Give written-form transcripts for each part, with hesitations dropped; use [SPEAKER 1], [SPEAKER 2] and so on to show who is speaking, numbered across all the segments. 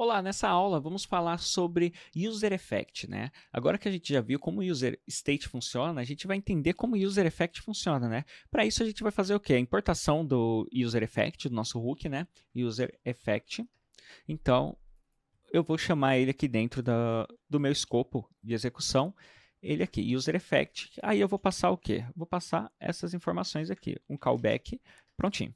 [SPEAKER 1] Olá, nessa aula vamos falar sobre User Effect, né? Agora que a gente já viu como o User State funciona, a gente vai entender como o User Effect funciona, né? Para isso a gente vai fazer o quê? A importação do User Effect, do nosso hook, né? User Effect. Então, eu vou chamar ele aqui dentro do meu escopo de execução, ele aqui, User Effect. Aí eu vou passar o quê? Vou passar essas informações aqui, um callback, prontinho.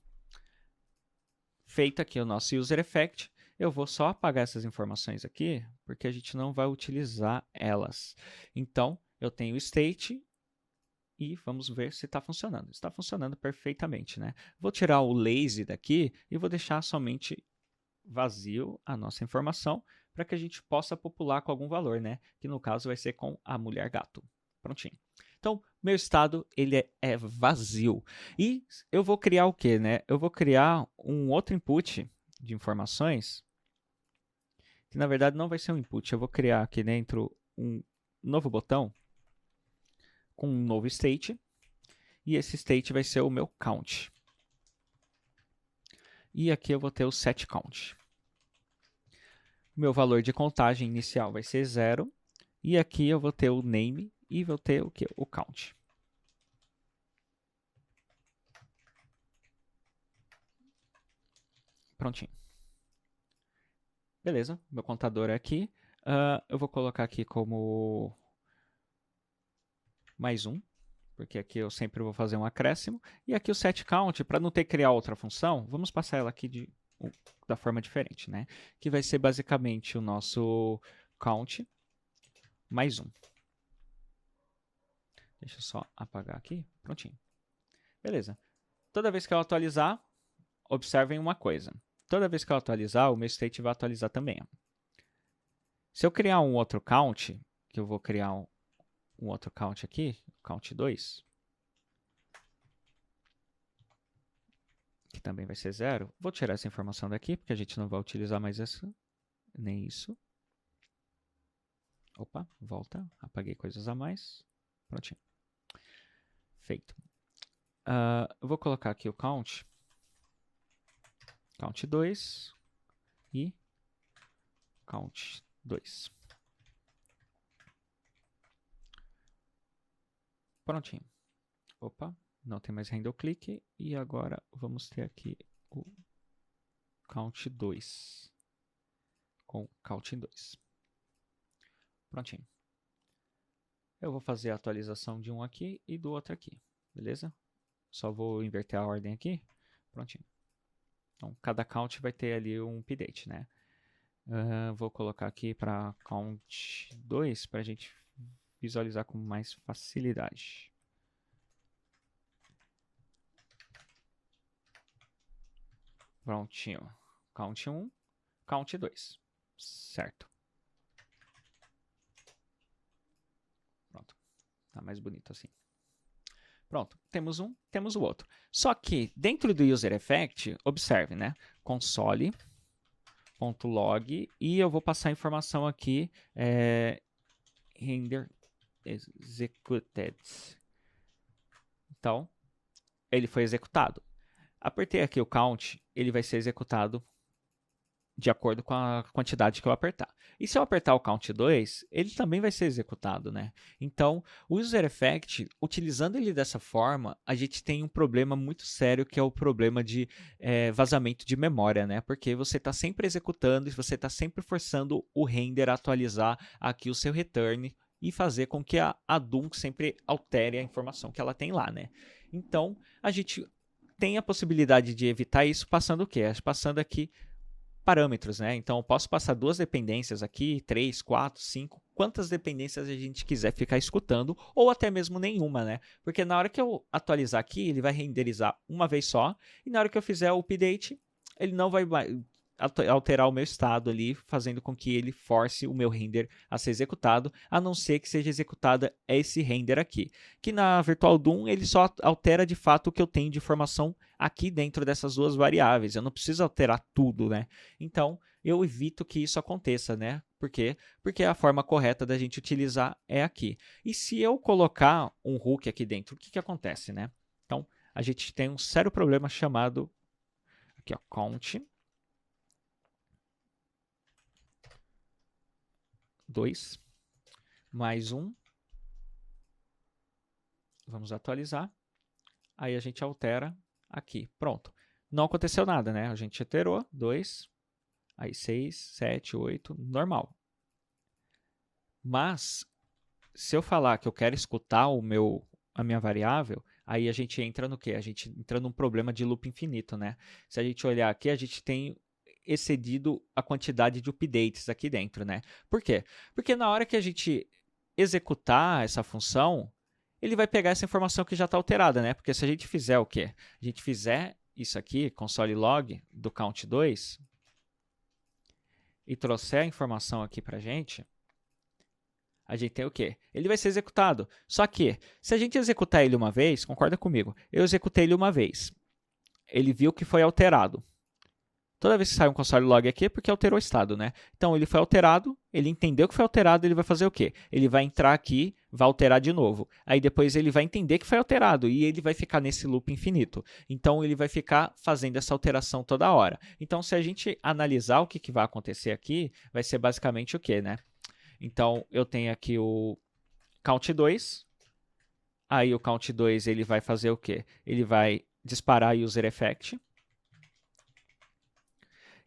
[SPEAKER 1] Feito aqui o nosso User Effect, eu vou só apagar essas informações aqui, porque a gente não vai utilizar elas. Então, eu tenho o state e vamos ver se está funcionando. Está funcionando perfeitamente, né? Vou tirar o lazy daqui e vou deixar somente vazio a nossa informação para que a gente possa popular com algum valor, né? Que no caso vai ser com a mulher gato. Prontinho. Então, meu estado ele é vazio. E eu vou criar o quê, né? Eu vou criar um outro input de informações que na verdade não vai ser um input. Eu vou criar aqui dentro um novo botão com um novo state. E esse state vai ser o meu count. E aqui eu vou ter o set count. Meu valor de contagem inicial vai ser 0. E aqui eu vou ter o name e vou ter o quê? O count. Prontinho. Beleza, meu contador é aqui. Eu vou colocar aqui como mais um, porque aqui eu sempre vou fazer um acréscimo. E aqui o set count, para não ter que criar outra função, vamos passar ela aqui da forma diferente, né? Que vai ser basicamente o nosso count mais um. Deixa eu só apagar aqui. Prontinho. Beleza. Toda vez que eu atualizar, observem uma coisa. Toda vez que eu atualizar, o meu state vai atualizar também. Se eu criar um outro count, que eu vou criar um outro count aqui, count 2, que também vai ser 0. Vou tirar essa informação daqui, porque a gente não vai utilizar mais essa, nem isso. Opa, volta. Apaguei coisas a mais. Prontinho. Feito. Eu vou colocar aqui o count 2 e count 2. Prontinho. Opa, não tem mais handle click. E agora vamos ter aqui o count 2 com count 2. Prontinho. Eu vou fazer a atualização de um aqui e do outro aqui, beleza? Só vou inverter a ordem aqui. Prontinho. Então, cada count vai ter ali um update, né? Vou colocar aqui para count 2 para a gente visualizar com mais facilidade. Prontinho. Count 1, count 2. Certo. Pronto. Tá mais bonito assim. Pronto, temos um, temos o outro. Só que dentro do User Effect, observe, né? Console.log e eu vou passar a informação aqui, render executed. Então, ele foi executado. Apertei aqui o count, ele vai ser executado de acordo com a quantidade que eu apertar. E se eu apertar o count 2, ele também vai ser executado, né? Então, o User Effect, utilizando ele dessa forma, a gente tem um problema muito sério, que é o problema de vazamento de memória, né? Porque você está sempre executando e você está sempre forçando o render a atualizar aqui o seu return e fazer com que a DOM sempre altere a informação que ela tem lá, né? Então, a gente tem a possibilidade de evitar isso passando o quê? Passando aqui parâmetros, né? Então, eu posso passar duas dependências aqui, 3, 4, 5, quantas dependências a gente quiser ficar escutando, ou até mesmo nenhuma, né? Porque na hora que eu atualizar aqui, ele vai renderizar uma vez só, e na hora que eu fizer o update, ele não vai alterar o meu estado ali, fazendo com que ele force o meu render a ser executado, a não ser que seja executada esse render aqui. Que na Virtual DOM ele só altera de fato o que eu tenho de informação aqui dentro dessas duas variáveis. Eu não preciso alterar tudo, né? Então, eu evito que isso aconteça, né? Por quê? Porque a forma correta da gente utilizar é aqui. E se eu colocar um hook aqui dentro, o que acontece, né? Então, a gente tem um sério problema chamado aqui, ó, count 2 mais 1. Vamos atualizar. Aí a gente altera aqui. Pronto. Não aconteceu nada, né? A gente alterou. 2. Aí 6, 7, 8. Normal. Mas, se eu falar que eu quero escutar a minha variável, aí a gente entra no quê? A gente entra num problema de loop infinito, né? Se a gente olhar aqui, a gente tem excedido a quantidade de updates aqui dentro, né? Por quê? Porque na hora que a gente executar essa função, ele vai pegar essa informação que já está alterada, né? Porque se a gente fizer o quê? A gente fizer isso aqui, console log do count2, e trouxer a informação aqui para a gente tem o quê? Ele vai ser executado. Só que, se a gente executar ele uma vez, concorda comigo, eu executei ele uma vez. Ele viu que foi alterado. Toda vez que sai um console log aqui é porque alterou o estado, né? Então, ele foi alterado, ele entendeu que foi alterado, ele vai fazer o quê? Ele vai entrar aqui, vai alterar de novo. Aí depois ele vai entender que foi alterado e ele vai ficar nesse loop infinito. Então, ele vai ficar fazendo essa alteração toda hora. Então, se a gente analisar o que vai acontecer aqui, vai ser basicamente o quê, né? Então, eu tenho aqui o count2. Aí o count2 ele vai fazer o quê? Ele vai disparar o user effect.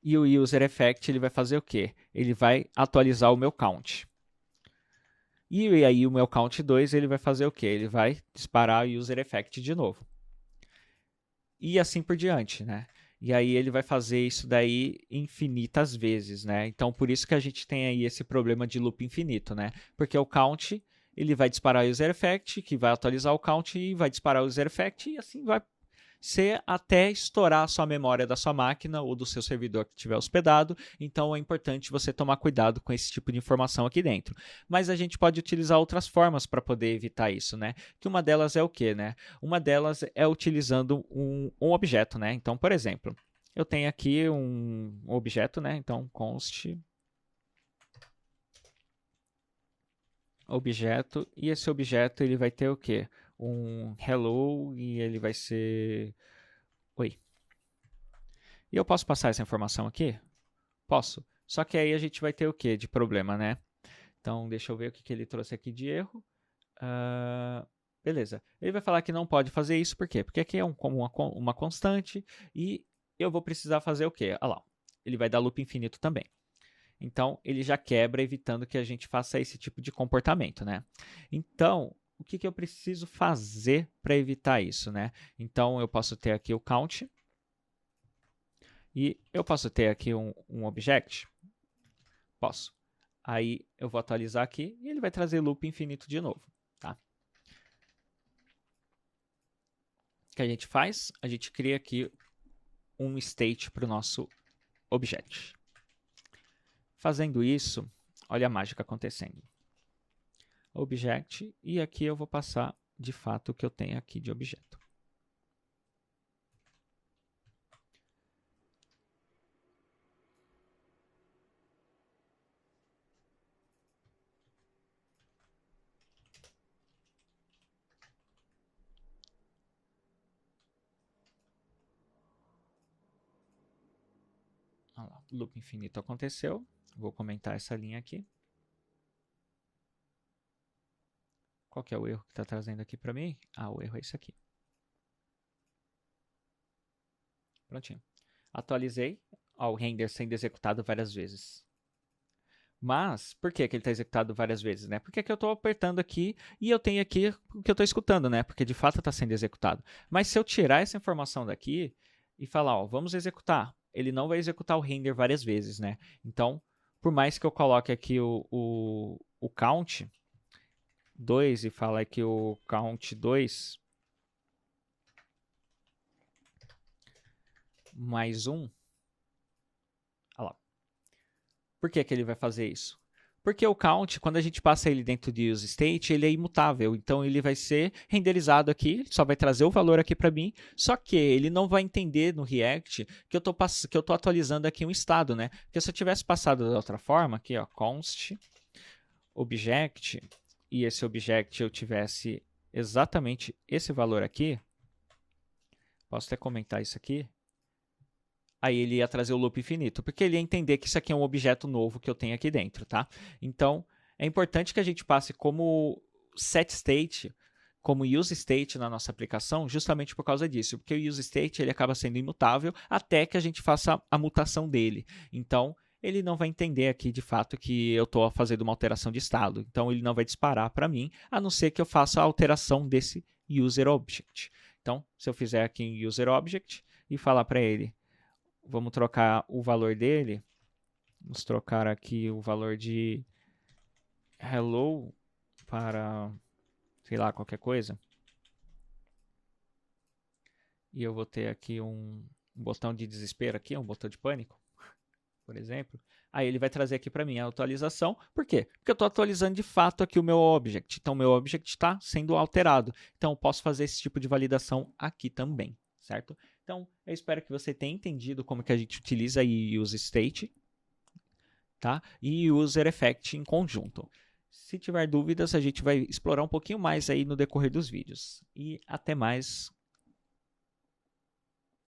[SPEAKER 1] E o user effect ele vai fazer o quê? Ele vai atualizar o meu count. E aí o meu count2 ele vai fazer o quê? Ele vai disparar o user effect de novo. E assim por diante, né? E aí ele vai fazer isso daí infinitas vezes, né? Então por isso que a gente tem aí esse problema de loop infinito, né? Porque o count ele vai disparar o user effect, que vai atualizar o count e vai disparar o user effect e assim vai ser até estourar a sua memória da sua máquina ou do seu servidor que estiver hospedado. Então é importante você tomar cuidado com esse tipo de informação aqui dentro. Mas a gente pode utilizar outras formas para poder evitar isso, né? Que uma delas é o quê, né? Uma delas é utilizando um objeto, né? Então, por exemplo, eu tenho aqui um objeto, né? Então, const objeto, e esse objeto ele vai ter o quê? Um hello e ele vai ser oi. E eu posso passar essa informação aqui? Posso. Só que aí a gente vai ter o quê de problema, né? Então, deixa eu ver o que ele trouxe aqui de erro. Beleza. Ele vai falar que não pode fazer isso, por quê? Porque aqui é uma constante e eu vou precisar fazer o quê? Olha lá, ele vai dar loop infinito também. Então, ele já quebra, evitando que a gente faça esse tipo de comportamento, né? Então, o que eu preciso fazer para evitar isso, né? Então, eu posso ter aqui o count. E eu posso ter aqui um object? Posso. Aí, eu vou atualizar aqui e ele vai trazer loop infinito de novo, tá? O que a gente faz? A gente cria aqui um state para o nosso object. Fazendo isso, olha a mágica acontecendo. Object, e aqui eu vou passar, de fato, o que eu tenho aqui de objeto. Olha lá, loop infinito aconteceu. Vou comentar essa linha aqui. Qual que é o erro que está trazendo aqui para mim? O erro é esse aqui. Prontinho. Atualizei. O render sendo executado várias vezes. Mas, por que ele está executado várias vezes, né? Porque aqui eu estou apertando aqui e eu tenho aqui o que eu estou escutando, né? Porque de fato está sendo executado. Mas se eu tirar essa informação daqui e falar, vamos executar, ele não vai executar o render várias vezes, né? Então, por mais que eu coloque aqui o count 2 e fale que o count 2 mais 1, olha lá. Por que ele vai fazer isso? Porque o count, quando a gente passa ele dentro de useState, ele é imutável. Então, ele vai ser renderizado aqui, só vai trazer o valor aqui para mim, só que ele não vai entender no React que eu estou atualizando aqui um estado, né? Porque se eu tivesse passado da outra forma, aqui, ó, const object, e esse object eu tivesse exatamente esse valor aqui, posso até comentar isso aqui, aí ele ia trazer o loop infinito, porque ele ia entender que isso aqui é um objeto novo que eu tenho aqui dentro, tá? Então, É importante que a gente passe como set state, como use state na nossa aplicação, justamente por causa disso, porque o use state ele acaba sendo imutável até que a gente faça a mutação dele. Então, ele não vai entender aqui de fato que eu estou fazendo uma alteração de estado. Então, ele não vai disparar para mim, a não ser que eu faça a alteração desse user object. Então, se eu fizer aqui em user object e falar para ele, vamos trocar o valor dele, vamos trocar aqui o valor de hello para, sei lá, qualquer coisa. E eu vou ter aqui um botão de desespero aqui, um botão de pânico, por exemplo. Aí ele vai trazer aqui para mim a atualização. Por quê? Porque eu estou atualizando de fato aqui o meu object. Então, o meu object está sendo alterado. Então, eu posso fazer esse tipo de validação aqui também, certo? Então, eu espero que você tenha entendido como que a gente utiliza aí use state, tá? E user effect em conjunto. Se tiver dúvidas, a gente vai explorar um pouquinho mais aí no decorrer dos vídeos. E até mais.